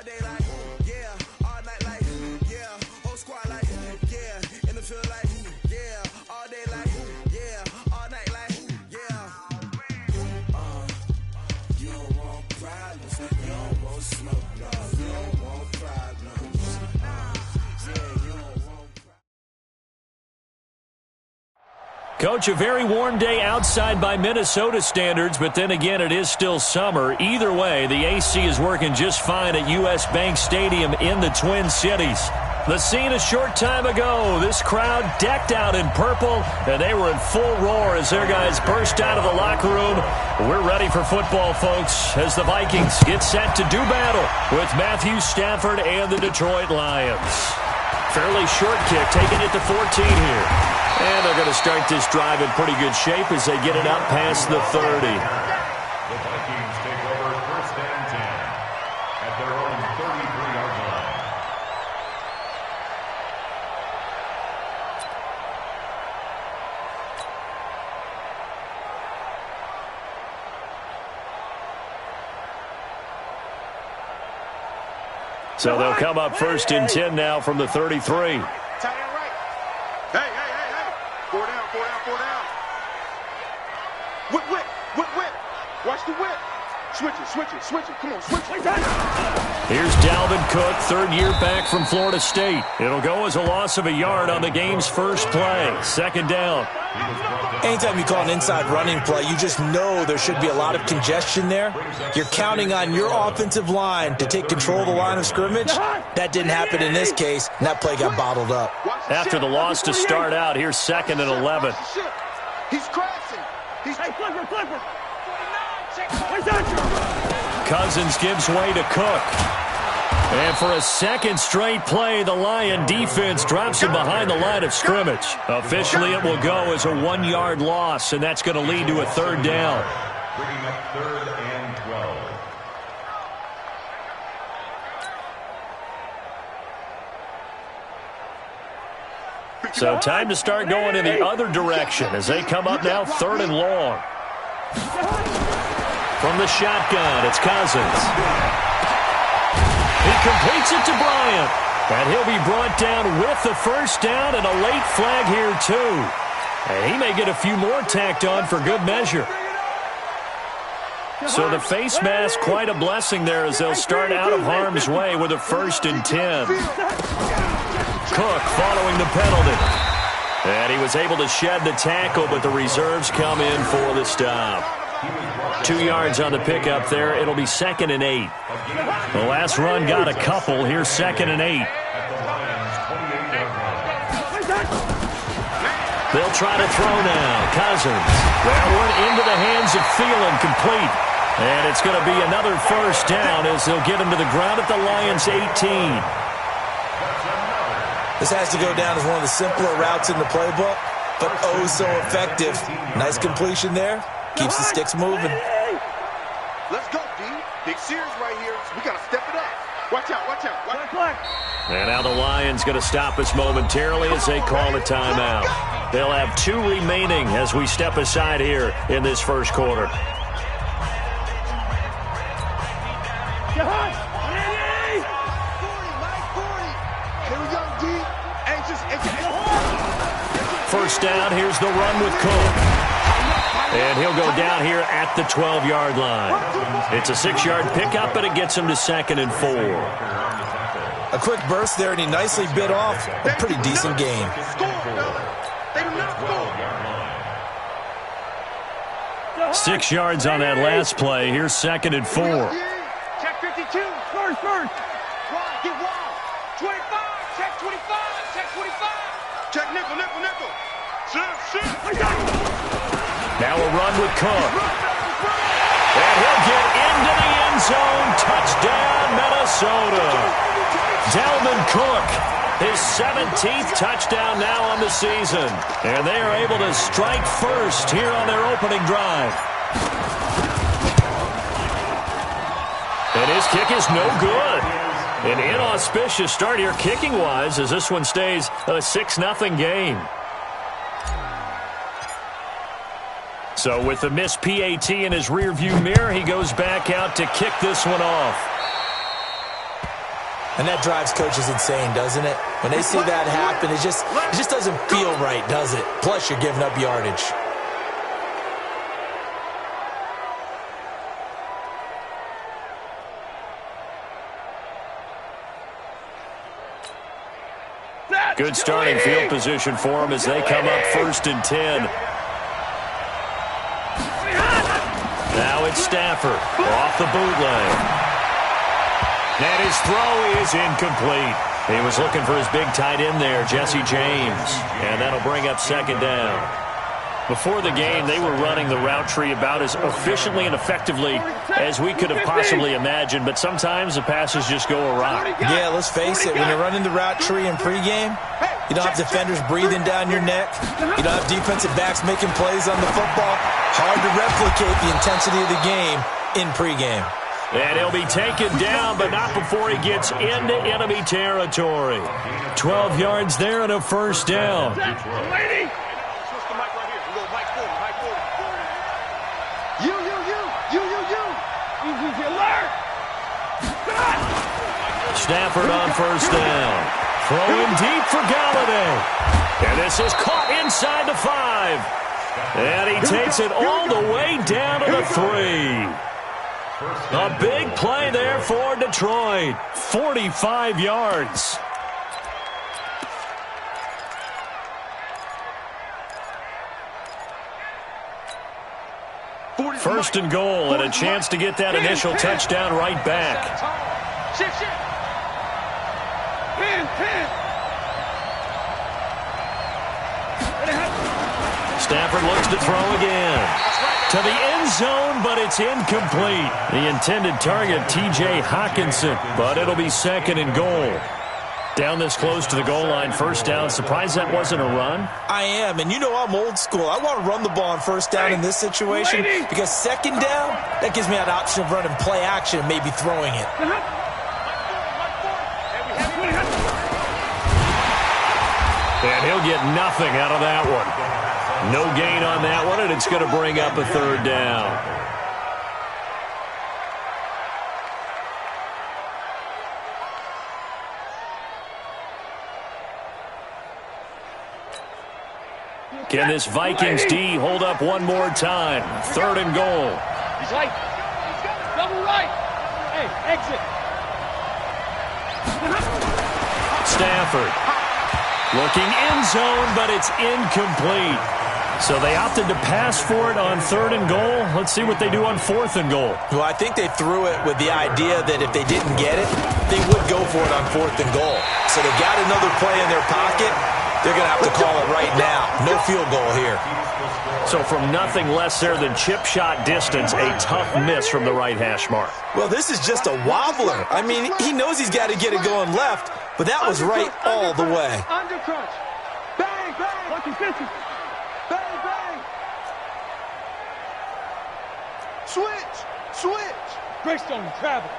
day like, yeah, all night like, yeah, whole squad like, yeah, in the field like, yeah, all day like, yeah, all night like, yeah. You don't want problems, you don't want smoke, no, you don't want problems. Yeah, you don't want Coach, a very warm day outside by Minnesota standards, but then again, it is still summer. Either way, the AC is working just fine at U.S. Bank Stadium in the Twin Cities. The scene a short time ago, this crowd decked out in purple, and they were in full roar as their guys burst out of the locker room. We're ready for football, folks, as the Vikings get set to do battle with Matthew Stafford and the Detroit Lions. Fairly short kick, taking it to 14 here. And they're going to start this drive in pretty good shape as they get it up past the 30. The Vikings take over first and 10 at their own 33-yard line. So they'll come up first and 10 now from the 33. Watch the whip. Switch it. Come on, switch it. Here's Dalvin Cook, third year back from Florida State. It'll go as a loss of a yard on the game's first play. Second down. Anytime you call an inside running play, you just know there should be a lot of congestion there. You're counting on your offensive line to take control of the line of scrimmage. That didn't happen in this case, and that play got bottled up. After the loss to start out, here's second and 11. He's crashing. Hey, Clipper. Cousins gives way to Cook. And for a second straight play, the Lion defense drops him behind the line of scrimmage. Officially, it will go as a 1-yard loss, and that's going to lead to a third down. Bringing up third and 12. So time to start going in the other direction as they come up now third and long. From the shotgun, it's Cousins. He completes it to Bryant. And he'll be brought down with the first down and a late flag here, too. And he may get a few more tacked on for good measure. So the face mask, quite a blessing there as they'll start out of harm's way with a first and 10. Cook following the penalty. And he was able to shed the tackle, but the reserves come in for the stop. 2 yards on the pickup there. It'll be second and 8. The last run got a couple. Here's second and 8. They'll try to throw now. Cousins. That one into the hands of Thielen, complete. And it's going to be another first down as they'll get him to the ground at the Lions' 18. This has to go down as one of the simpler routes in the playbook, but oh so effective. Nice completion there. Keeps the sticks moving. Let's go, D. Big Sears right here. We got to step it up. Watch out. And now the Lions going to stop us momentarily as they call a timeout. They'll have 2 remaining as we step aside here in this first quarter. First down, here's the run with Cook. And he'll go down here at the 12-yard line. It's a 6-yard pickup, and it gets him to second and 4. A quick burst there, and he nicely bit off a pretty decent gain. 6 yards on that last play. Here's second and 4. Check 52. First. Get wild. 25. Check 25. Check 25. Check nickel. Now a run with Cook. And he'll get into the end zone. Touchdown, Minnesota. Dalvin Cook, his 17th touchdown now on the season. And they are able to strike first here on their opening drive. And his kick is no good. An inauspicious start here kicking-wise as this one stays a 6-0 game. So with the missed PAT in his rearview mirror, he goes back out to kick this one off. And that drives coaches insane, doesn't it? When they see that happen, it just doesn't feel right, does it? Plus, you're giving up yardage. Good starting field position for them as they come up 1st and 10. Now it's Stafford off the bootleg. And his throw is incomplete. He was looking for his big tight end there, Jesse James. And that'll bring up 2nd down. Before the game, they were running the route tree about as efficiently and effectively as we could have possibly imagined, but sometimes the passes just go awry. Yeah, let's face it, when you're running the route tree in pregame, you don't have defenders breathing down your neck. You don't have defensive backs making plays on the football. Hard to replicate the intensity of the game in pregame. And he'll be taken down, but not before he gets into enemy territory. 12 yards there and a 1st down. Stafford on 1st down. Throwing deep for Galladay. And this is caught inside the 5. And he takes it all the way down to the 3. A big play there for Detroit. 45 yards. First and goal, and a chance to get that initial touchdown right back. Stafford looks to throw again. To the end zone, but it's incomplete. The intended target, T.J. Hockenson, but it'll be 2nd and goal. Down this close to the goal line, 1st down. Surprised that wasn't a run? I am, and you know I'm old school. I want to run the ball on 1st down in this situation because 2nd down, that gives me an option of running play action and maybe throwing it. And he'll get nothing out of that one. No gain on that one, and it's going to bring up a 3rd down. Can this Vikings D hold up one more time? 3rd and goal. He's right. Double right. Hey, exit. Stafford looking end zone, but it's incomplete. So they opted to pass for it on 3rd and goal. Let's see what they do on 4th and goal. Well, I think they threw it with the idea that if they didn't get it, they would go for it on 4th and goal. So they got another play in their pocket. They're going to have to call it right now. No field goal here. So from nothing less there than chip shot distance, a tough miss from the right hash mark. Well, this is just a wobbler. I mean, he knows he's got to get it going left, but that was right all the way. Undercrunch. Bang, bang. Lucky 50. Bang, bang. Switch. Greystone, travel.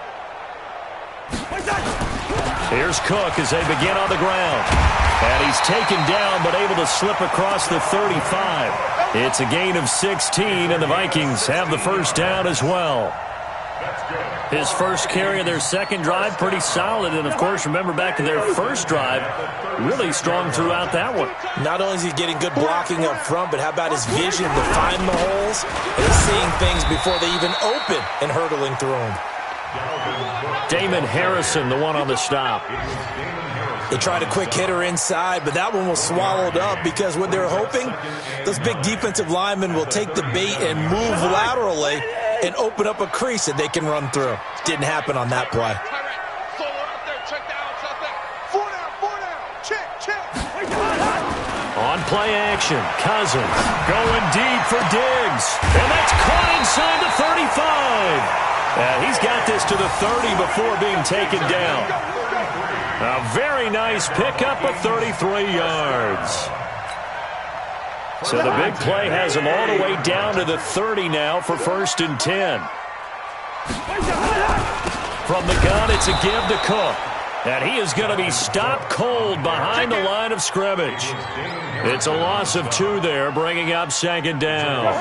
Here's Cook as they begin on the ground. And he's taken down, but able to slip across the 35. It's a gain of 16, and the Vikings have the 1st down as well. His first carry of their 2nd drive, pretty solid. And, of course, remember back to their 1st drive, really strong throughout that one. Not only is he getting good blocking up front, but how about his vision to find the holes? He's seeing things before they even open and hurdling through them. Damon Harrison, the one on the stop. They tried a quick hitter inside, but that one was swallowed up because what they're hoping, those big defensive linemen will take the bait and move laterally and open up a crease that they can run through. Didn't happen on that play. On play action, Cousins going deep for Diggs. And that's caught inside the 35. He's got this to the 30 before being taken down. A very nice pickup of 33 yards. So the big play has him all the way down to the 30 now for 1st and 10. From the gun, it's a give to Cook. And he is going to be stopped cold behind the line of scrimmage. It's a loss of 2 there, bringing up 2nd down.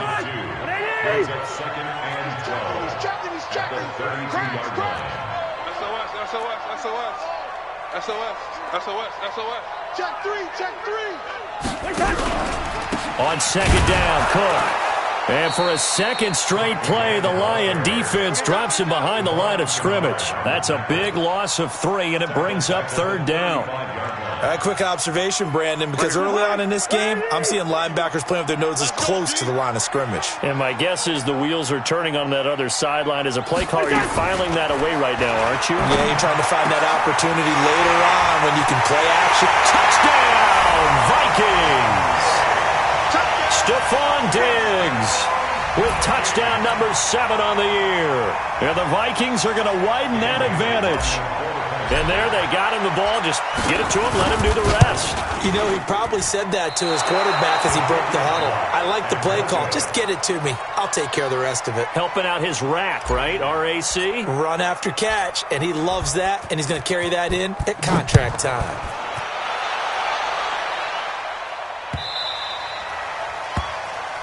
SOS. SOS. SOS. SOS. Check three. Check three. On second down, Cook. And for a second straight play, the Lion defense drops him behind the line of scrimmage. That's a big loss of 3, and it brings up third down. A quick observation, Brandon, because early on in this game, I'm seeing linebackers playing with their noses close to the line of scrimmage. And my guess is the wheels are turning on that other sideline. As a play caller, you're filing that away right now, aren't you? Yeah, you're trying to find that opportunity later on when you can play action. Touchdown, Vikings! Stephon Diggs with touchdown number 7 on the year. And the Vikings are going to widen that advantage. And there they got him the ball. Just get it to him, let him do the rest. You know, he probably said that to his quarterback as he broke the huddle. I like the play call. Just get it to me. I'll take care of the rest of it. Helping out his rack, right? RAC? Run after catch, and he loves that, and he's going to carry that in at contract time.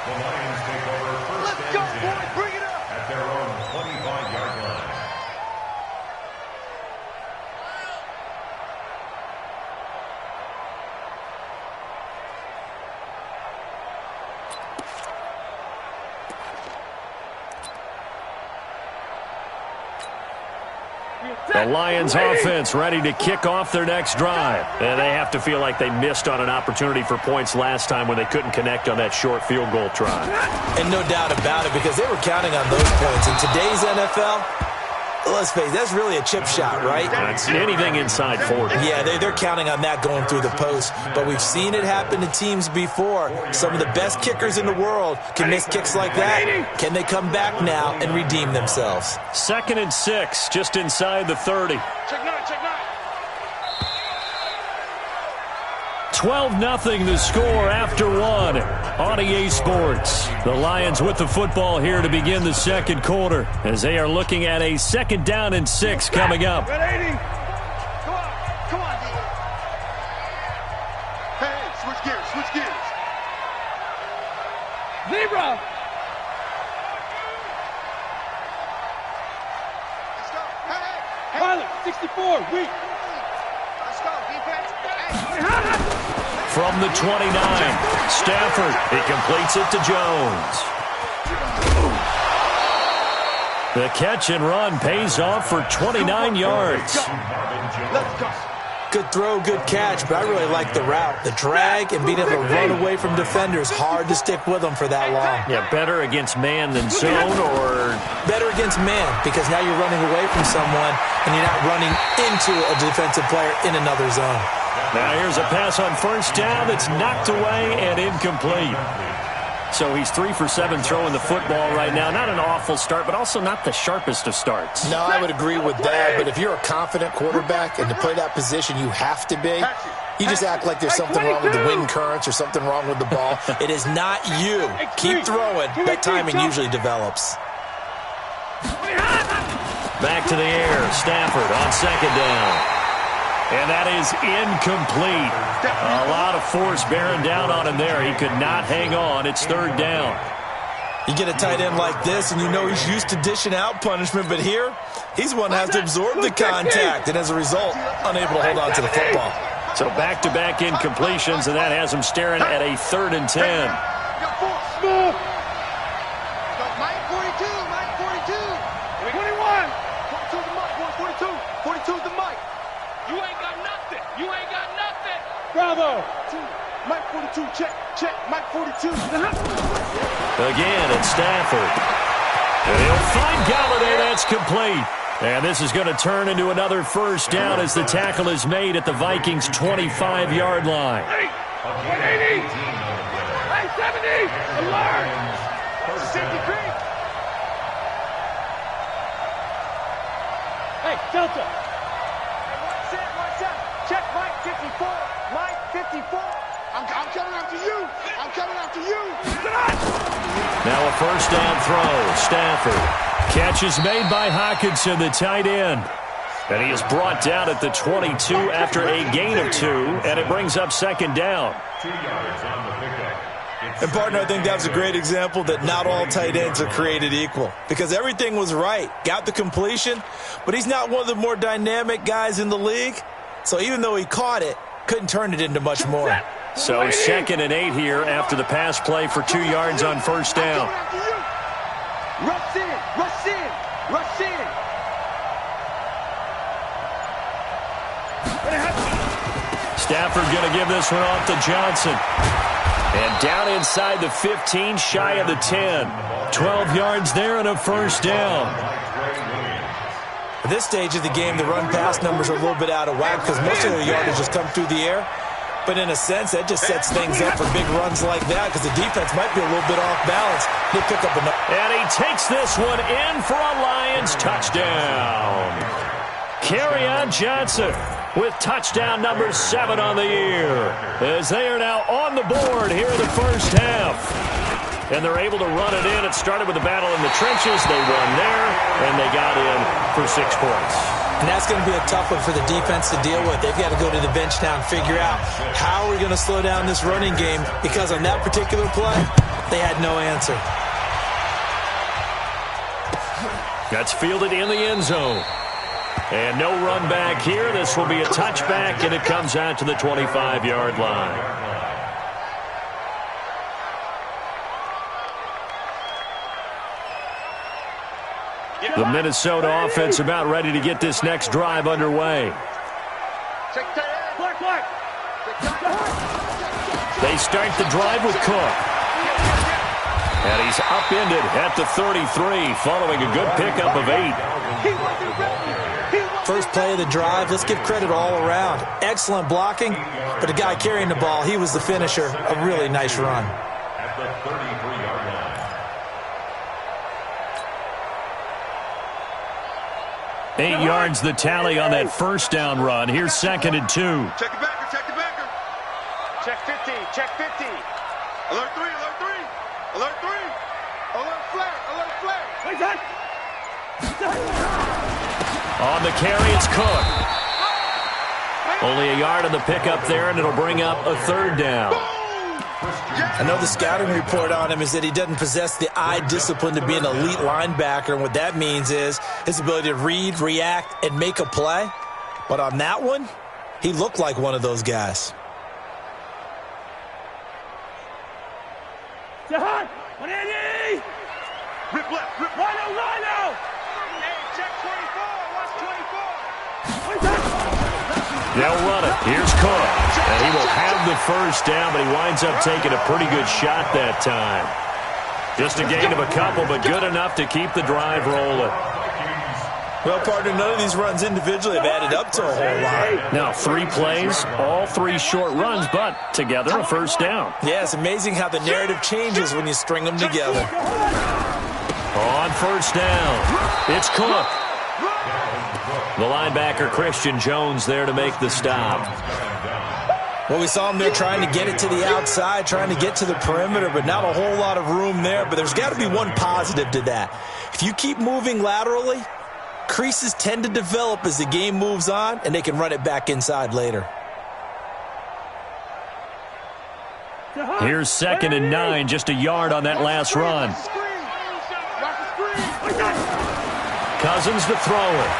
The Lions take over first and 10 Bring it up. at their own 25-yard line. The Lions offense ready to kick off their next drive. And they have to feel like they missed on an opportunity for points last time when they couldn't connect on that short field goal try. And no doubt about it, because they were counting on those points. In today's NFL, let's face it, that's really a chip shot, right? That's anything inside 40. Yeah, they're counting on that going through the post. But we've seen it happen to teams before. Some of the best kickers in the world can miss kicks like that. Can they come back now and redeem themselves? 2nd and 6, just inside the 30. Check 9. Check 9. 12-0 the score after 1 on EA Sports. The Lions with the football here to begin the second quarter as they are looking at a 2nd down and 6 coming up. Red 80. Come on, D. Hey, switch gears. Switch gears. Zebra. Let's go. Hey. Pilot, 64. Weak. Let's go. Defense. From the 29, Stafford, he completes it to Jones. The catch and run pays off for 29 yards. Let's go. Good throw, good catch, but I really like the route. The drag and being able to run away from defenders, hard to stick with them for that long. Yeah, better against man than zone, or better against man, because now you're running away from someone and you're not running into a defensive player in another zone. Now here's a pass on first down that's knocked away and incomplete. So he's 3 for 7 throwing the football right now. Not an awful start, but also not the sharpest of starts. No, I would agree with that, but if you're a confident quarterback and to play that position you have to be, you just act like there's something wrong with the wind currents or something wrong with the ball. It is not you. Keep throwing. That timing usually develops. Back to the air. Stafford on second down. And that is incomplete. A lot of force bearing down on him there. He could not hang on. It's third down. You get a tight end like this, and you know he's used to dishing out punishment, but here, he's one that has to absorb the contact, and as a result, unable to hold on to the football. So back-to-back incompletions, and that has him staring at a 3rd and 10. Mike 42, Mike 42. 21. 42 the mic, 42. 42 the mic. You ain't got nothing. You ain't got nothing. Bravo. Mike 42, check. Mike 42. Again, it's Stafford. And he'll find Galladay. That's complete. And this is going to turn into another first down as the tackle is made at the Vikings' 25-yard line. 180. 70. Alert. Safety green. Hey, Delta. Check Mike 54. Mike 54. I'm coming after you. I'm coming after you. Now a first down throw. Stafford. Catch is made by Hockenson, the tight end. And he is brought down at the 22 after a gain of 2, and it brings up second down. 2 yards on the pickup. And, partner, I think that was a great example that not all tight ends are created equal, because everything was right. Got the completion, but he's not one of the more dynamic guys in the league. So even though he caught it, couldn't turn it into much more. So 2nd and 8 here after the pass play for 2 yards on first down. Rush in, rush in, rush in. Stafford going to give this one off to Johnson. And down inside the 15, shy of the 10. 12 yards there and a first down. At this stage of the game, the run-pass numbers are a little bit out of whack because most of the yardage just come through the air. But in a sense, that just sets things up for big runs like that because the defense might be a little bit off balance. They pick up enough. And he takes this one in for a Lions touchdown. Kerryon Johnson with touchdown number 7 on the year as they are now on the board here in the first half. And they're able to run it in. It started with a battle in the trenches. They won there, and they got in for 6 points. And that's going to be a tough one for the defense to deal with. They've got to go to the bench now and figure out how are we going to slow down this running game because on that particular play, they had no answer. That's fielded in the end zone. And no run back here. This will be a touchback, and it comes out to the 25-yard line. The Minnesota offense about ready to get this next drive underway. They start the drive with Cook. And he's upended at the 33 following a good pickup of 8. First play of the drive, let's give credit all around. Excellent blocking, but the guy carrying the ball, he was the finisher. A really nice run. At the 33-yard line. 8 yards the tally on that first down run. Here's 2nd and 2. Check the backer, check the backer. Check 50, check 50. Alert 3, alert 3. Alert 3. Alert flag, alert flag. Wait, son. On the carry, it's Cook. Only a yard on the pickup there, and it'll bring up a 3rd down. I know the scouting report on him is that he doesn't possess the eye discipline to be an elite linebacker, and what that means is his ability to read, react, and make a play. But on that one, he looked like one of those guys. Jahan, 180. Rip left, rip Rhino, Rhino. Hey, check 24, watch 24. They'll run it. Here's Cook. And he will have the first down, but he winds up taking a pretty good shot that time. Just a gain of a couple, but good enough to keep the drive rolling. Well, partner, none of these runs individually have added up to a whole lot. Now, 3 plays, all 3 short runs, but together a first down. Yeah, it's amazing how the narrative changes when you string them together. On first down, it's Cook. The linebacker, Christian Jones, there to make the stop. Well, we saw him there trying to get it to the outside, trying to get to the perimeter, but not a whole lot of room there. But there's got to be one positive to that. If you keep moving laterally, creases tend to develop as the game moves on, and they can run it back inside later. Here's 2nd and 9, just a yard on that last run. Cousins to throw it.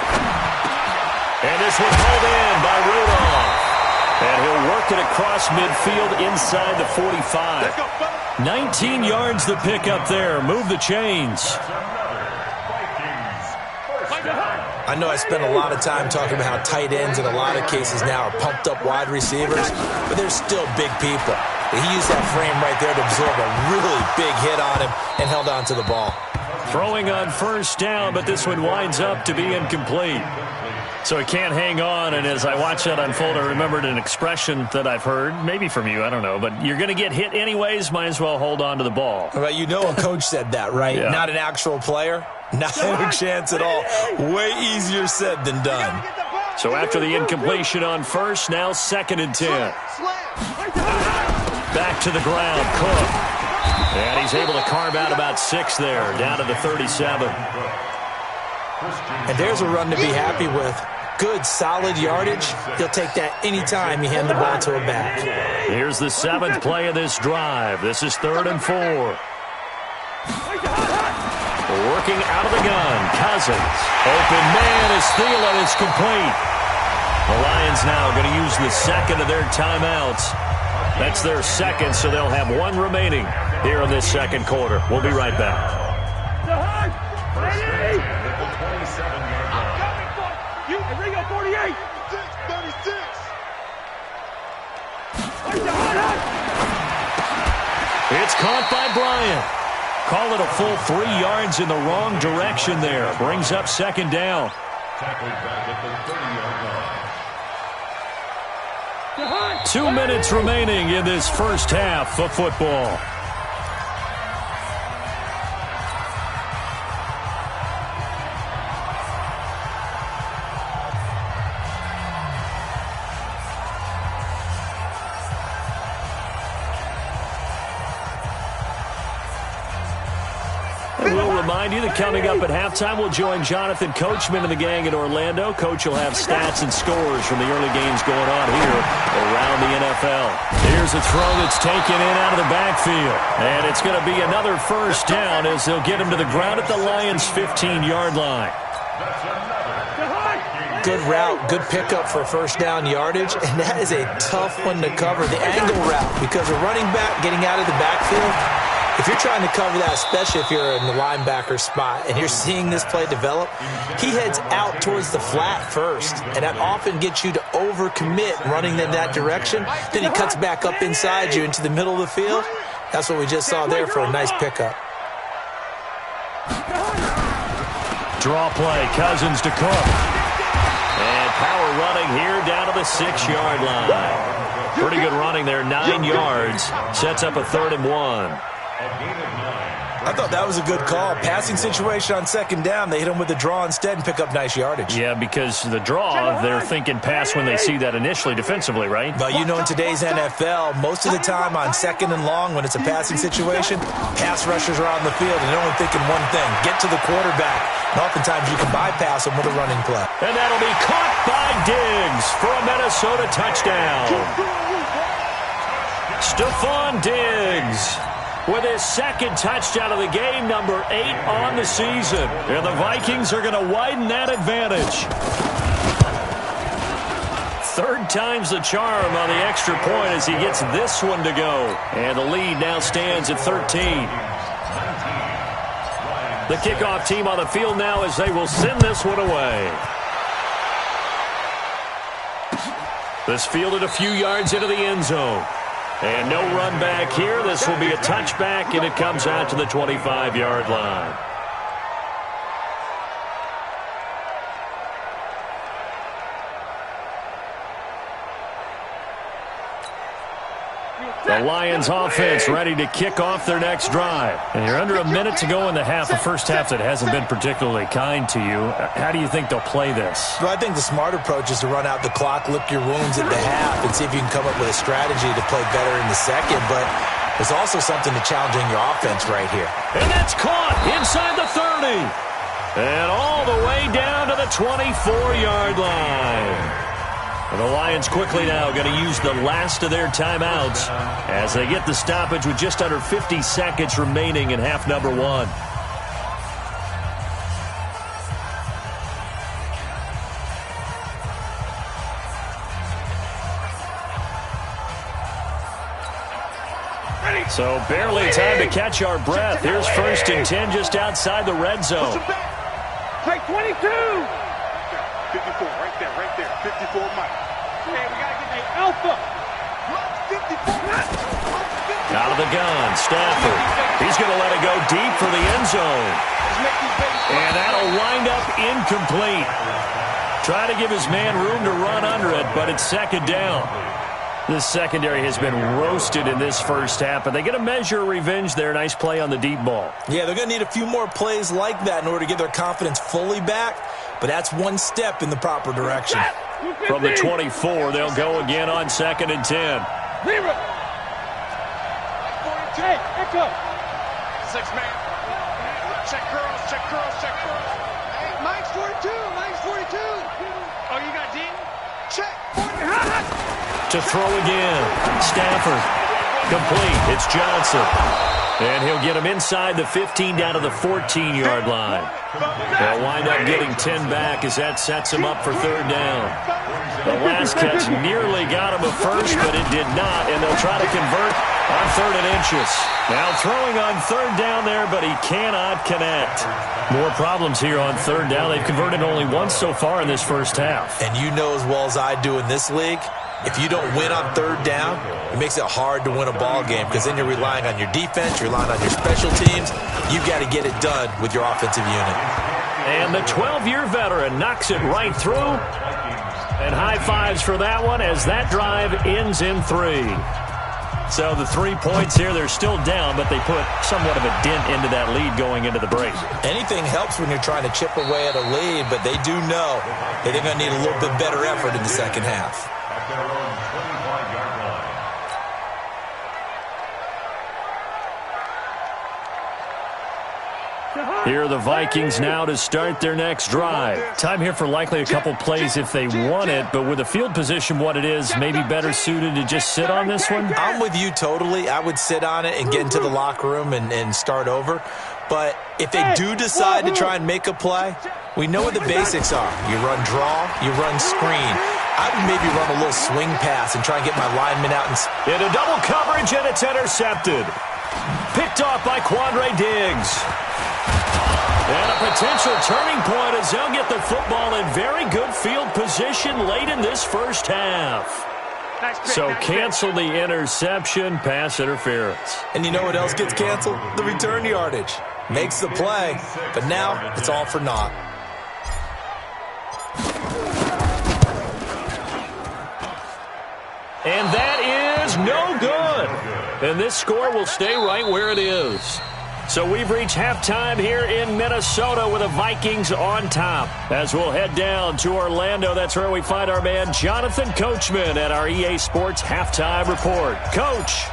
And this was pulled in by Rudolph. And he'll work it across midfield inside the 45. 19 yards the pick up there. Move the chains. I know I spent a lot of time talking about how tight ends in a lot of cases now are pumped up wide receivers, but they're still big people. He used that frame right there to absorb a really big hit on him and held on to the ball. Throwing on first down, but this one winds up to be incomplete. So he can't hang on, and as I watch that unfold, I remembered an expression that I've heard, maybe from you, I don't know, but you're going to get hit anyways, might as well hold on to the ball. Well, you know a coach said that, right? Yeah. Not an actual player. Not a chance at all. Way easier said than done. So after the incompletion on first, now 2nd and 10. Back to the ground, Cook. And he's able to carve out about 6 there, down to the 37. And there's a run to be happy with. Good, solid yardage. He'll take that anytime you hand the ball to a back. Here's the 7th play of this drive. This is 3rd and 4. Working out of the gun, Cousins. Open man is Thielen. It's complete. The Lions now going to use the second of their timeouts. That's their second, so they'll have one remaining here in this second quarter. We'll be right back. Ringo 48. 36. It's caught by Bryant. Call it a full 3 yards in the wrong direction there. Brings up second down. Tackled back at the 30-yard line. 2 minutes remaining in this first half of football. Remind you that coming up at halftime, we'll join Jonathan Coachman and the gang in Orlando. Coach will have stats and scores from the early games going on here around the NFL. Here's a throw that's taken in out of the backfield. And it's going to be another first down as they'll get him to the ground at the Lions' 15-yard line. Good route, good pickup for first down yardage, and that is a tough one to cover. The angle route, because a running back getting out of the backfield, if you're trying to cover that, especially if you're in the linebacker spot and you're seeing this play develop, he heads out towards the flat first, and that often gets you to overcommit running in that direction. Then he cuts back up inside you into the middle of the field. That's what we just saw there for a nice pickup. Draw play, Cousins to Cook. And power running here down to the 6-yard line. Pretty good running there, 9 yards. Sets up a 3rd and 1. I thought that was a good call. Passing situation on second down, they hit him with the draw instead and pick up nice yardage. Yeah, because the draw, they're thinking pass when they see that initially defensively, right? But you know, in today's NFL, most of the time on second and long, when it's a passing situation, pass rushers are on the field and they're only thinking one thing, get to the quarterback. And oftentimes you can bypass them with a running play. And that'll be caught by Diggs for a Minnesota touchdown. Stephon Diggs with his second touchdown of the game, number 8 on the season. And the Vikings are going to widen that advantage. 3rd time's the charm on the extra point as he gets this one to go. And the lead now stands at 13. The kickoff team on the field now as they will send this one away. This fielded a few yards into the end zone. And no run back here. This will be a touchback, and it comes out to the 25-yard line. The Lions offense ready to kick off their next drive. And you're under a minute to go in the half, a first half that hasn't been particularly kind to you. How do you think they'll play this? Well, I think the smart approach is to run out the clock, lick your wounds at the half, and see if you can come up with a strategy to play better in the second. But there's also something to challenging your offense right here. And that's caught inside the 30. And all the way down to the 24-yard line. And the Lions quickly now going to use the last of their timeouts as they get the stoppage with just under 50 seconds remaining in half number 1. So barely time to catch our breath. Here's 1st and 10 just outside the red zone. Play 22. 54, right there, 54 Mike. Man, we got to get the alpha. 54. Out of the gun, Stafford. He's going to let it go deep for the end zone. And that'll wind up incomplete. Try to give his man room to run under it, but it's second down. This secondary has been roasted in this first half, but they get a measure of revenge there. Nice play on the deep ball. Yeah, they're going to need a few more plays like that in order to get their confidence fully back. But that's one step in the proper direction. From the 24, they'll go again on 2nd and 10. Hey, echo. 6-man. Check girls, check girls, check girls. Hey, Mike's 42, Mike's 42. Oh, you got D? Check. To throw again. Stafford. Complete. It's Johnson. And he'll get him inside the 15 down to the 14-yard line. They'll wind up getting 10 back as that sets him up for third down. The last catch nearly got him a first, but it did not, and they'll try to convert on 3rd and inches. Now throwing on 3rd down there, but he cannot connect. More problems here on 3rd down. They've converted only once so far in this first half. And you know as well as I do in this league, if you don't win on 3rd down, it makes it hard to win a ball game because then you're relying on your defense, you're relying on your special teams. You've got to get it done with your offensive unit. And the 12-year veteran knocks it right through. And high fives for that one as that drive ends in 3. So the 3 points here, they're still down, but they put somewhat of a dent into that lead going into the break. Anything helps when you're trying to chip away at a lead, but they do know that they're going to need a little bit better effort in the second half. At their own 25-yard line. Here are the Vikings now to start their next drive. Time here for likely a couple plays if they want it, but with the field position what it is, maybe better suited to just sit on this one? I'm with you totally. I would sit on it and get into the locker room and start over. But if they do decide to try and make a play, we know what the basics are. You run draw, you run screen. I would maybe run a little swing pass and try and get my lineman out. Into double coverage, and it's intercepted. Picked off by Quandre Diggs. And a potential turning point as they'll get the football in very good field position late in this first half. So cancel the interception, pass interference. And you know what else gets canceled? The return yardage. Makes the play, but now it's all for naught. And that is no good. And this score will stay right where it is. So we've reached halftime here in Minnesota with the Vikings on top. As we'll head down to Orlando, that's where we find our man Jonathan Coachman at our EA Sports Halftime Report. Coach.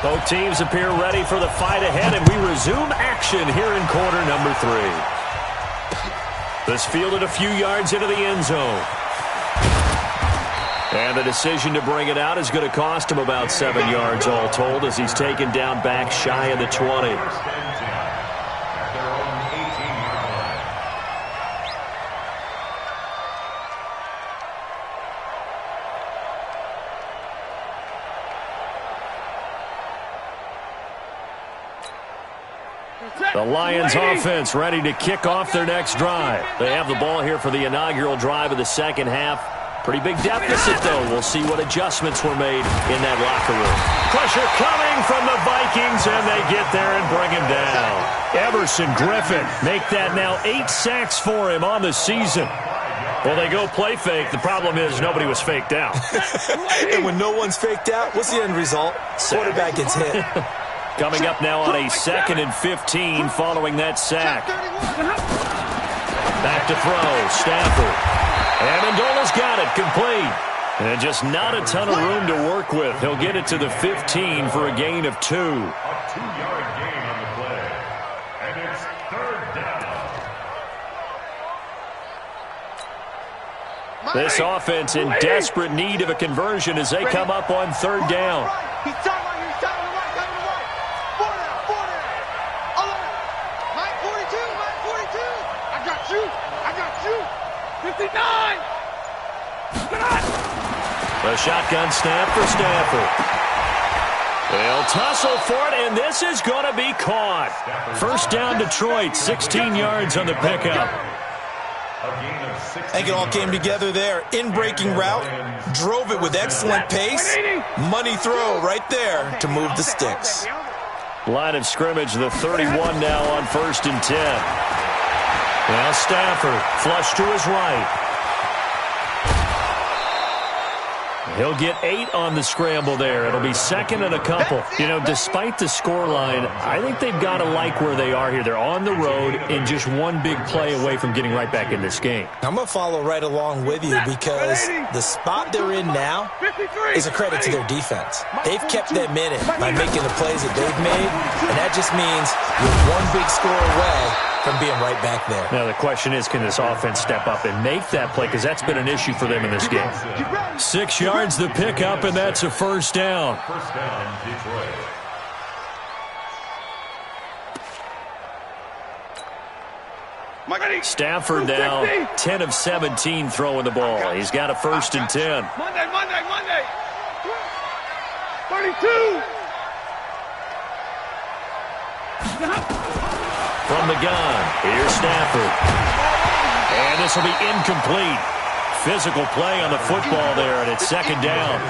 Both teams appear ready for the fight ahead, and we resume action here in quarter number 3. This fielded a few yards into the end zone. And the decision to bring it out is going to cost him about 7 yards all told as he's taken down back shy of the 20. The Lions offense ready to kick off their next drive. They have the ball here for the inaugural drive of the second half. Pretty big deficit, though. We'll see what adjustments were made in that locker room. Pressure coming from the Vikings, and they get there and bring him down. Everson Griffin make that now 8 sacks for him on the season. Well, they go play fake. The problem is nobody was faked out. And when no one's faked out, what's the end result? Quarterback gets hit. Coming up now on a 2nd and 15 following that sack. Back to throw, Stafford. Amendola's got it, complete. And just not a ton of room to work with. He'll get it to the 15 for a gain of 2. A 2-yard gain on the play. And it's 3rd down. This offense in desperate need of a conversion as they come up on 3rd down. He's down right here. He's down on the right. Down on the right. 4 down. 42. I got you. I got you. 59. The shotgun snap for Stafford. They'll tussle for it, and this is going to be caught. First down, Detroit, 16 yards on the pickup. I think it all came together there. In-breaking route, drove it with excellent pace. Money throw right there to move the sticks. Line of scrimmage, the 31 now on 1st and 10. Now Stafford, flush to his right. He'll get 8 on the scramble there. It'll be 2nd and a couple. You know, despite the scoreline, I think they've got to like where they are here. They're on the road and just one big play away from getting right back in this game. I'm going to follow right along with you because the spot they're in now is a credit to their defense. They've kept them in it by making the plays that they've made, and that just means you're one big score away from being right back there. Now the question is, can this offense step up and make that play? Because that's been an issue for them in this game. 6 yards the pickup, and that's a 1st down. First down, Detroit. Stafford now 10 of 17 throwing the ball. He's got a 1st and 10. Monday. 32. From the gun, here's Stafford. And this will be incomplete. Physical play on the football there, and it's 2nd down.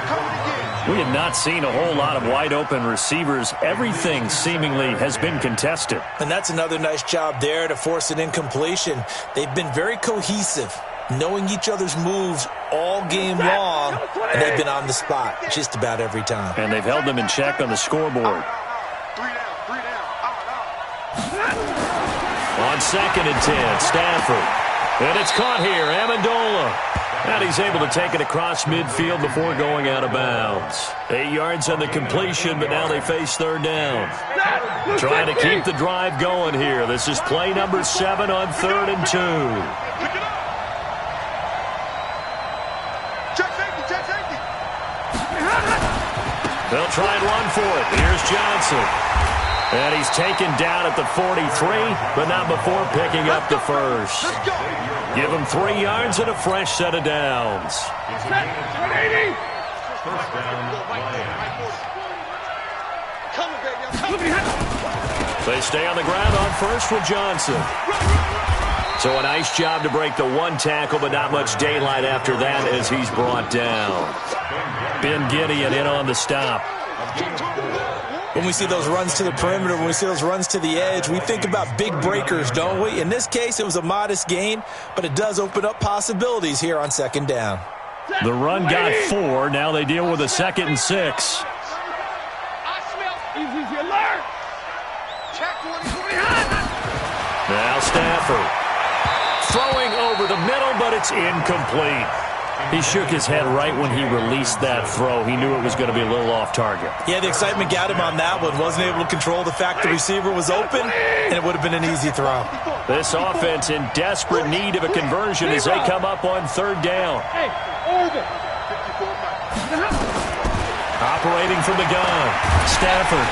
We have not seen a whole lot of wide-open receivers. Everything seemingly has been contested. And that's another nice job there to force an incompletion. They've been very cohesive, knowing each other's moves all game long, and they've been on the spot just about every time. And they've held them in check on the scoreboard. 1 2nd and 10, Stafford. And it's caught here, Amendola. And he's able to take it across midfield before going out of bounds. 8 yards on the completion, but now they face 3rd down. Trying to keep the drive going here. This is play number 7 on 3rd and 2. Check safety. They'll try and run for it. Here's Johnson. And he's taken down at the 43, but not before picking up the 1st. Give him 3 yards and a fresh set of downs. First down, Lions. They stay on the ground on 1st with Johnson. So a nice job to break the 1 tackle, but not much daylight after that as he's brought down. Ben Gideon in on the stop. When we see those runs to the perimeter, when we see those runs to the edge, we think about big breakers, don't we? In this case, it was a modest gain, but it does open up possibilities here on 2nd down. The run got 4. Now they deal with a 2nd and 6. Now Stafford. Throwing over the middle, but it's incomplete. He shook his head right when he released that throw. He knew it was going to be a little off target. Yeah, the excitement got him on that one. Wasn't able to control the fact the receiver was open, and it would have been an easy throw. This offense in desperate need of a conversion as they come up on 3rd down. Operating from the gun, Stafford.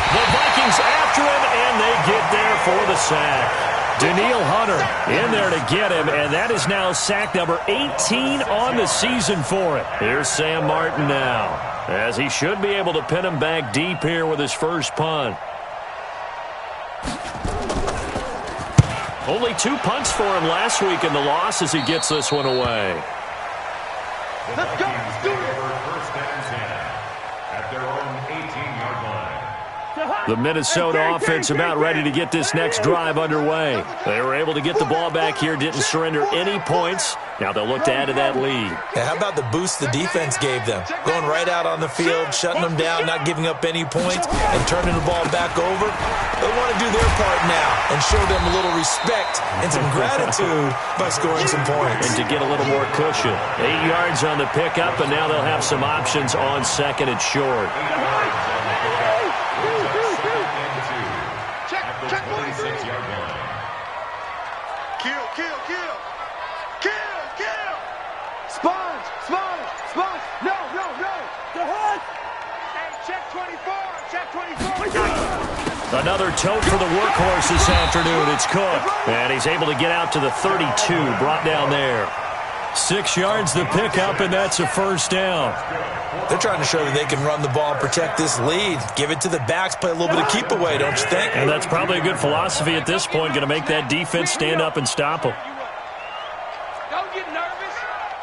The Vikings after him, and they get there for the sack. Danielle Hunter in there to get him, and that is now sack number 18 on the season for it. Here's Sam Martin now, as he should be able to pin him back deep here with his first punt. Only 2 punts for him last week in the loss as he gets this one away. Let's go. Let's do it. First and 10 at their own 18-yard line. The Minnesota offense about ready to get this next drive underway. They were able to get the ball back here, didn't surrender any points. Now they'll look to add to that lead. Yeah, how about the boost the defense gave them? Going right out on the field, shutting them down, not giving up any points, and turning the ball back over. They want to do their part now and show them a little respect and some gratitude by scoring some points. And to get a little more cushion. 8 yards on the pickup, and now they'll have some options on 2nd and short. Check 26-yard line. Kill. Sponge. No. The hood. Hey, check 24. Another tote for the workhorse this afternoon. It's Cook. And he's able to get out to the 32, brought down there. 6 yards the pickup, and that's a 1st down. They're trying to show that they can run the ball and protect this lead. Give it to the backs, play a little bit of keep away, don't you think? And that's probably a good philosophy at this point, going to make that defense stand up and stop them. Don't get nervous.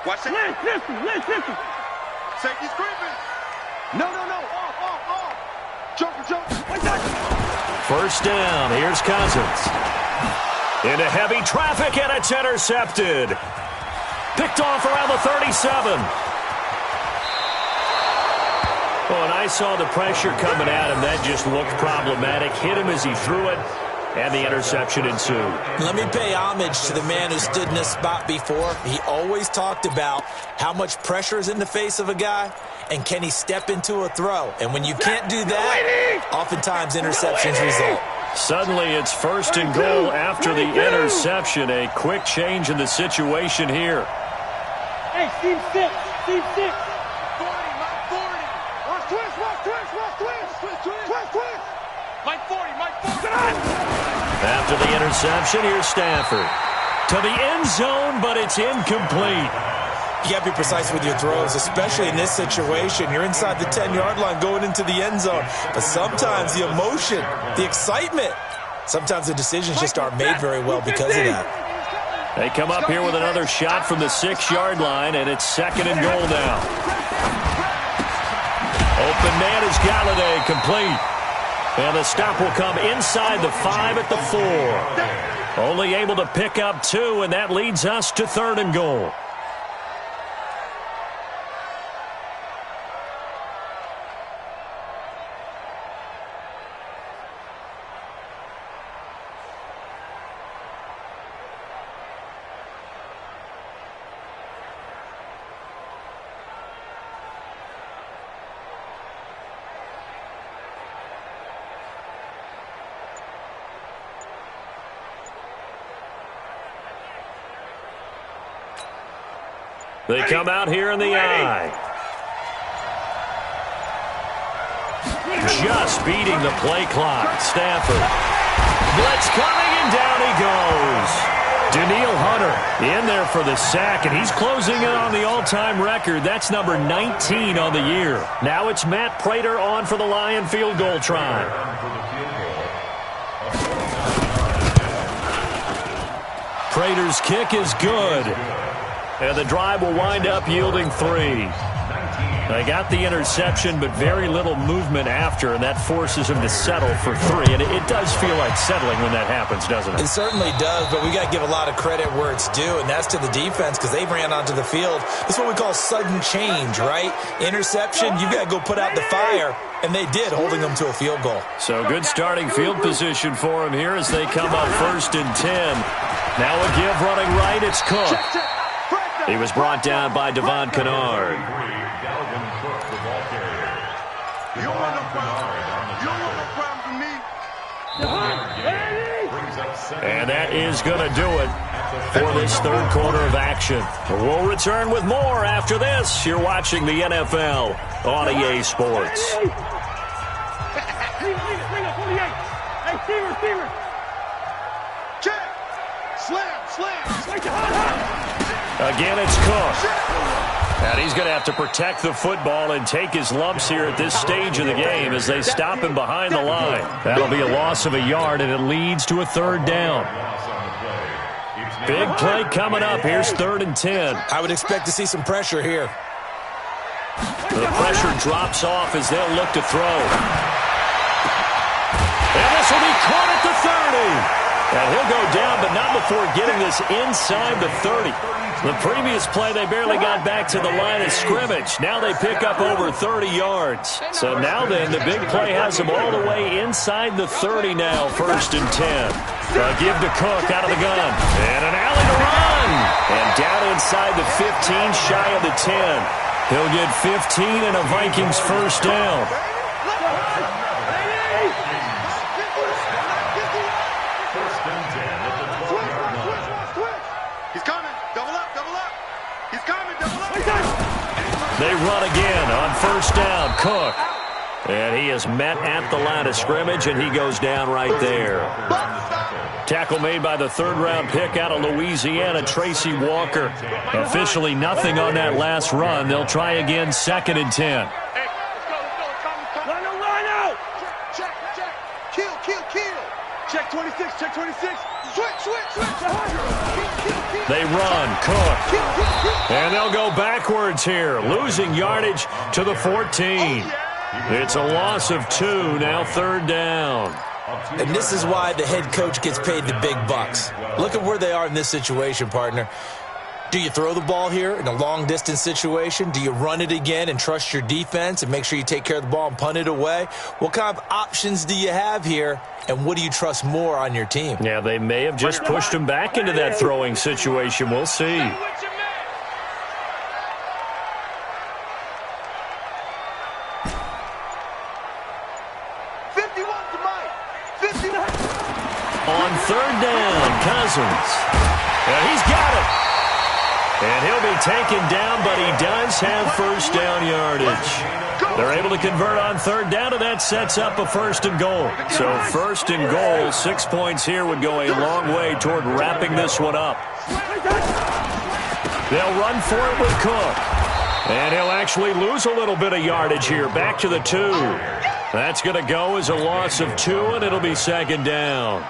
Watch it. Listen. Safety's creeping. No. Off. Joker. 1st down. Here's Cousins. Into heavy traffic, and it's intercepted. Picked off around the 37. Oh, and I saw the pressure coming at him. That just looked problematic. Hit him as he threw it, and the interception ensued. Let me pay homage to the man who stood in this spot before. He always talked about how much pressure is in the face of a guy, and can he step into a throw. And when you can't do that, oftentimes interceptions result. Suddenly it's 1st and goal after the interception. A quick change in the situation here. Hey, Steve 6. 40, Mike 40. Watch twist. Mike 40, Mike 40. After the interception, here's Stafford. To the end zone, but it's incomplete. You got to be precise with your throws, especially in this situation. You're inside the 10-yard line going into the end zone. But sometimes the emotion, the excitement, sometimes the decisions just aren't made very well because of that. They come up here with another shot from the 6-yard line, and it's 2nd and goal now. Open man is Galladay, complete. And the stop will come inside the 5 at the 4. Only able to pick up 2, and that leads us to 3rd and goal. They come out here in the I. Just beating the play clock. Stafford. Blitz coming, and down he goes. Danielle Hunter in there for the sack, and he's closing in on the all-time record. That's number 19 on the year. Now it's Matt Prater on for the Lion field goal try. Prater's kick is good. And the drive will wind up yielding 3. They got the interception, but very little movement after, and that forces him to settle for 3. And it does feel like settling when that happens, doesn't it? It certainly does, but we got to give a lot of credit where it's due, and that's to the defense because they ran onto the field. This is what we call sudden change, right? Interception, you got to go put out the fire, and they did, holding them to a field goal. So good starting field position for him here as they come up 1st and 10. Now a give running right, it's Cook. He was brought down by Devon Kennard. And that is going to do it for this 3rd quarter of action. We'll return with more after this. You're watching the NFL on EA Sports. Again, it's Cook. And he's going to have to protect the football and take his lumps here at this stage of the game as they stop him behind the line. That'll be a loss of a yard, and it leads to a 3rd down. Big play coming up. Here's 3rd and 10. I would expect to see some pressure here. The pressure drops off as they'll look to throw. And this will be caught at the 30. And he'll go down, but not before getting this inside the 30. The previous play, they barely got back to the line of scrimmage. Now they pick up over 30 yards. So now then, the big play has them all the way inside the 30 now, 1st and 10. A give to Cook out of the gun. And an alley to run. And down inside the 15, shy of the 10. He'll get 15 and a Vikings 1st down. They run again on 1st down. Cook. And he is met at the line of scrimmage, and he goes down right there. Tackle made by the 3rd-round pick out of Louisiana, Tracy Walker. Officially nothing on that last run. They'll try again, 2nd and 10. Check 26, check 26. Switch. They run, Cook. And they'll go backwards here, losing yardage to the 14. It's a loss of 2, now 3rd down. And this is why the head coach gets paid the big bucks. Look at where they are in this situation, partner. Do you throw the ball here in a long-distance situation? Do you run it again and trust your defense and make sure you take care of the ball and punt it away? What kind of options do you have here, and what do you trust more on your team? Yeah, they may have just pushed him back into that throwing situation. We'll see. On 3rd down, Cousins. And he's got it. And he'll be taken down, but he does have 1st down yardage. They're able to convert on third down, and that sets up a 1st and goal. So 1st and goal, 6 points here would go a long way toward wrapping this one up. They'll run for it with Cook. And he'll actually lose a little bit of yardage here. Back to the 2. That's going to go as a loss of 2, and it'll be 2nd down.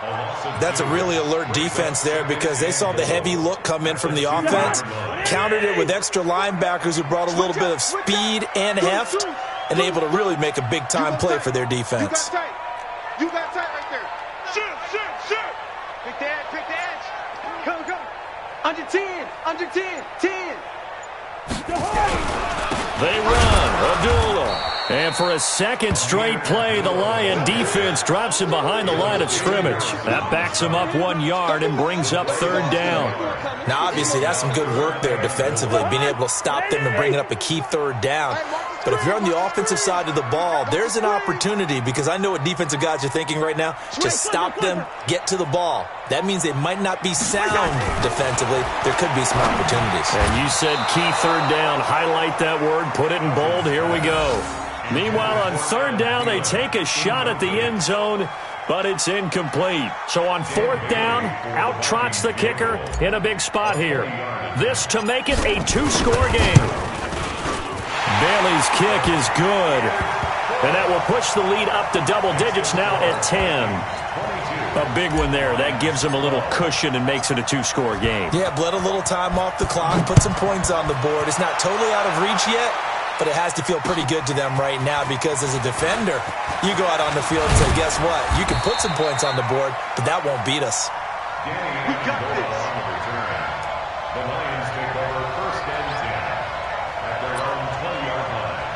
That's a really alert defense there because they saw the heavy look come in from the offense, countered it with extra linebackers who brought a little bit of speed and heft, and able to really make a big-time play for their defense. You got tight right there. Shoot. Pick the edge. Come. Under 10. 10. They run. Abdullah. And for a second straight play, the Lion defense drops him behind the line of scrimmage. That backs him up 1 yard and brings up 3rd down. Now, obviously, that's some good work there defensively, being able to stop them and bringing up a key 3rd down. But if you're on the offensive side of the ball, there's an opportunity because I know what defensive guys are thinking right now. Just stop them, get to the ball. That means they might not be sound defensively. There could be some opportunities. And you said key 3rd down. Highlight that word. Put it in bold. Here we go. Meanwhile, on 3rd down, they take a shot at the end zone, but it's incomplete. So on 4th down, out trots the kicker in a big spot here. This to make it a 2-score game. Bailey's kick is good, and that will push the lead up to double digits now at 10. A big one there. That gives them a little cushion and makes it a 2-score game. Yeah, bled a little time off the clock, put some points on the board. It's not totally out of reach yet, but it has to feel pretty good to them right now because as a defender, you go out on the field and say, guess what? You can put some points on the board, but that won't beat us. We got this. The Lions take over 1st and 10 at their own 20-yard line.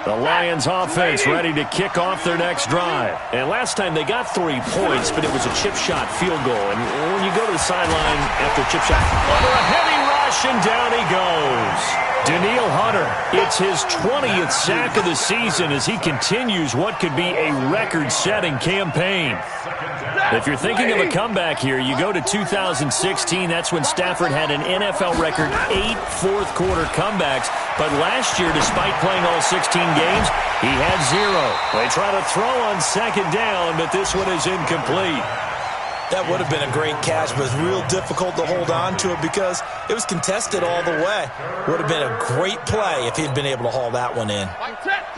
The Lions offense ready to kick off their next drive. And last time they got 3 points, but it was a chip shot field goal. And when you go to the sideline after chip shot, under a heavy rush, and down he goes. Danielle Hunter, it's his 20th sack of the season as he continues what could be a record-setting campaign. If you're thinking of a comeback here, you go to 2016. That's when Stafford had an NFL record 8 fourth-quarter comebacks. But last year, despite playing all 16 games, he had 0. They try to throw on 2nd down, but this one is incomplete. That would have been a great catch, but it's real difficult to hold on to it because it was contested all the way. Would have been a great play if he'd been able to haul that one in.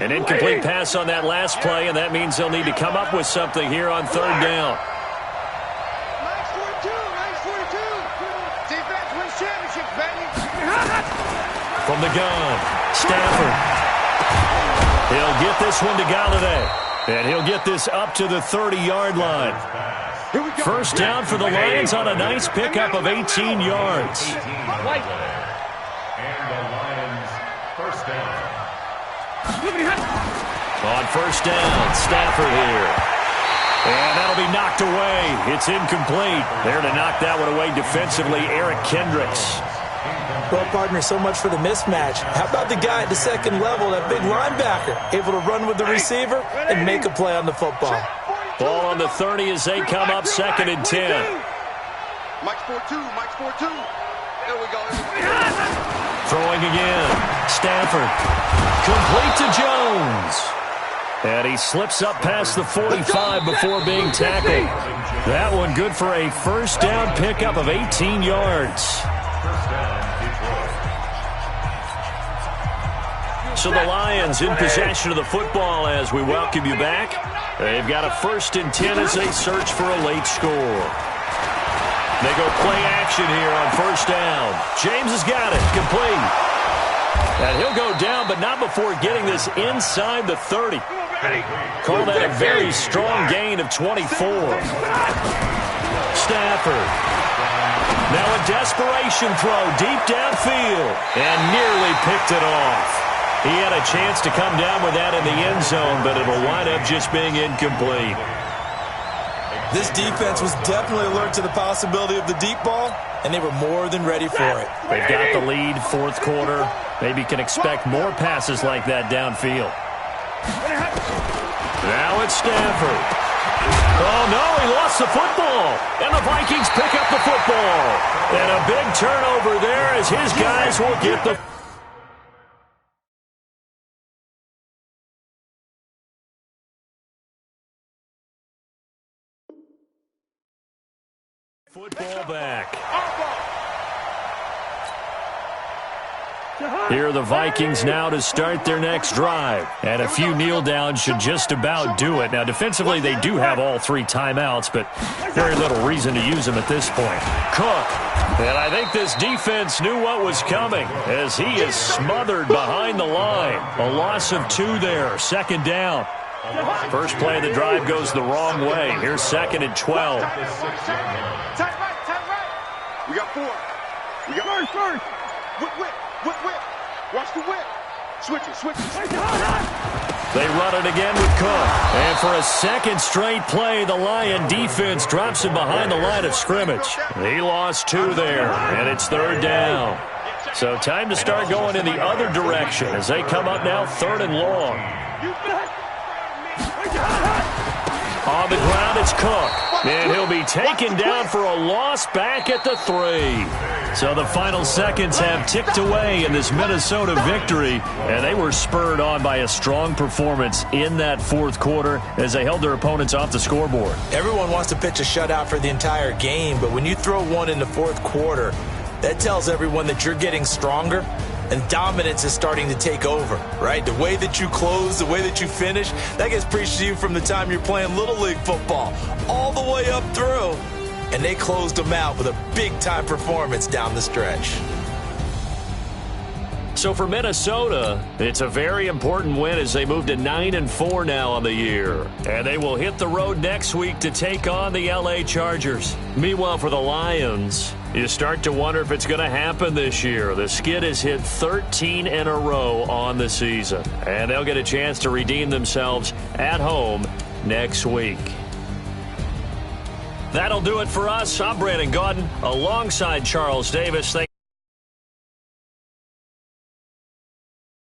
An incomplete pass on that last play, and that means they'll need to come up with something here on 3rd down. Nice 42. Defense wins championships, baby. From the gun, Stafford. He'll get this one to Galladay, and he'll get this up to the 30-yard line. 1st down for the Lions on a nice pickup of 18 yards. And the Lions 1st down. On 1st down, Stafford here. And that'll be knocked away. It's incomplete. There to knock that one away defensively, Eric Kendricks. Well, partner, so much for the mismatch. How about the guy at the 2nd level, that big linebacker, able to run with the receiver and make a play on the football? Ball on the 30 as they come up 2nd and 10. Mike's 4-2. There we go. Throwing again. Stafford. Complete to Jones. And he slips up past the 45 before being tackled. That one good for a 1st down pickup of 18 yards. So the Lions in possession of the football as we welcome you back. They've got a 1st and 10 as they search for a late score. They go play action here on 1st down. James has got it. Complete. And he'll go down, but not before getting this inside the 30. Call that a very strong gain of 24. Stafford. Now a desperation throw deep downfield. And nearly picked it off. He had a chance to come down with that in the end zone, but it'll wind up just being incomplete. This defense was definitely alert to the possibility of the deep ball, and they were more than ready for it. They've got the lead, 4th quarter. Maybe can expect more passes like that downfield. Now it's Stafford. Oh, no, he lost the football. And the Vikings pick up the football. And a big turnover there as his guys will get the Football back. Here are the Vikings now to start their next drive. And a few kneel downs should just about do it. Now, defensively, they do have all 3 timeouts, but very little reason to use them at this point. Cook. And I think this defense knew what was coming as he is smothered behind the line. A loss of 2 there. Second down. First play of the drive goes the wrong way. Here's 2nd and 12. Tight right. We got 4. We got first. Whip. Watch the whip. Switch it. They run it again with Cook. And for a second straight play, the Lion defense drops him behind the line of scrimmage. He lost 2 there, and it's 3rd down. So time to start going in the other direction as they come up now 3rd and long. On the ground, it's Cook. And he'll be taken down for a loss back at the 3. So the final seconds have ticked away in this Minnesota victory, and they were spurred on by a strong performance in that 4th quarter as they held their opponents off the scoreboard. Everyone wants to pitch a shutout for the entire game, but when you throw one in the 4th quarter, that tells everyone that you're getting stronger and dominance is starting to take over, right? The way that you close, the way that you finish, that gets preached to you from the time you're playing Little League football all the way up through. And they closed them out with a big-time performance down the stretch. So for Minnesota, it's a very important win as they move to 9-4 now on the year. And they will hit the road next week to take on the LA Chargers. Meanwhile, for the Lions, you start to wonder if it's going to happen this year. The skid has hit 13 in a row on the season. And they'll get a chance to redeem themselves at home next week. That'll do it for us. I'm Brandon Gaudin alongside Charles Davis.